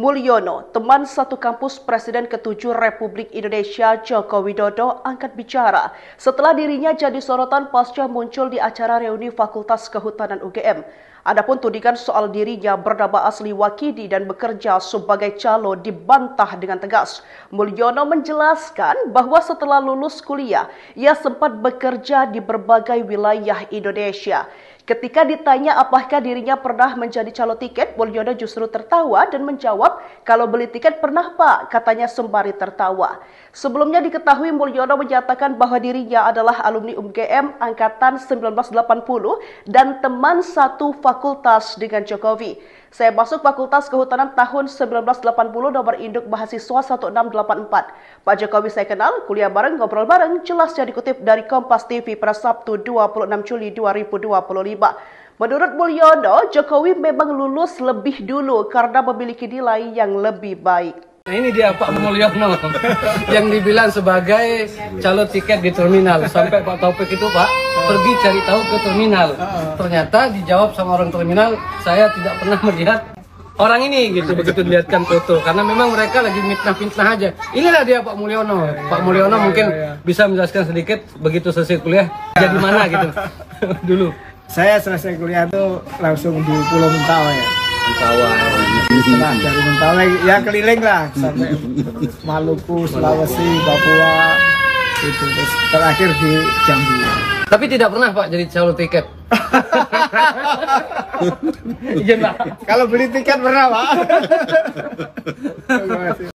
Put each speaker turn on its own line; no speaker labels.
Mulyono, teman satu kampus Presiden ke-7 Republik Indonesia Joko Widodo, angkat bicara setelah dirinya jadi sorotan pasca muncul di acara reuni Fakultas Kehutanan UGM. Adapun tudingan soal dirinya bernama asli Wakidi dan bekerja sebagai calo dibantah dengan tegas. Mulyono menjelaskan bahwa setelah lulus kuliah, ia sempat bekerja di berbagai wilayah Indonesia. Ketika ditanya apakah dirinya pernah menjadi calo tiket, Mulyono justru tertawa dan menjawab, "Kalau beli tiket pernah Pak," katanya sembari tertawa. Sebelumnya diketahui Mulyono menyatakan bahwa dirinya adalah alumni UGM angkatan 1980 dan teman satu fakultas dengan Jokowi. "Saya masuk Fakultas Kehutanan tahun 1980 nomor induk mahasiswa 1684. Pak Jokowi saya kenal, kuliah bareng, ngobrol bareng," jelasnya dikutip dari Kompas TV pada Sabtu 26 Juli 2025. Menurut Mulyono, Jokowi memang lulus lebih dulu karena memiliki nilai yang lebih baik.
Nah, ini dia Pak Mulyono yang dibilang sebagai calo tiket di terminal. Sampai Pak Taufik itu Pak pergi cari tahu ke terminal. Ternyata dijawab sama orang terminal, "Saya tidak pernah melihat orang ini," gitu, begitu dilihatkan foto. Karena memang mereka lagi fitnah-fitnah aja. Inilah dia Pak Mulyono. Pak Mulyono mungkin bisa menjelaskan sedikit begitu selesai kuliah jadi mana gitu dulu.
Saya selesai kuliah tuh langsung di Pulau Mentawai ya.
Mentawai.
Setelah dari Mentawai ya keliling lah sampai Maluku, Sulawesi, Papua itu, terus terakhir di Jambi.
Tapi tidak pernah Pak jadi calo tiket. Iya Pak.
Kalau beli tiket pernah Pak.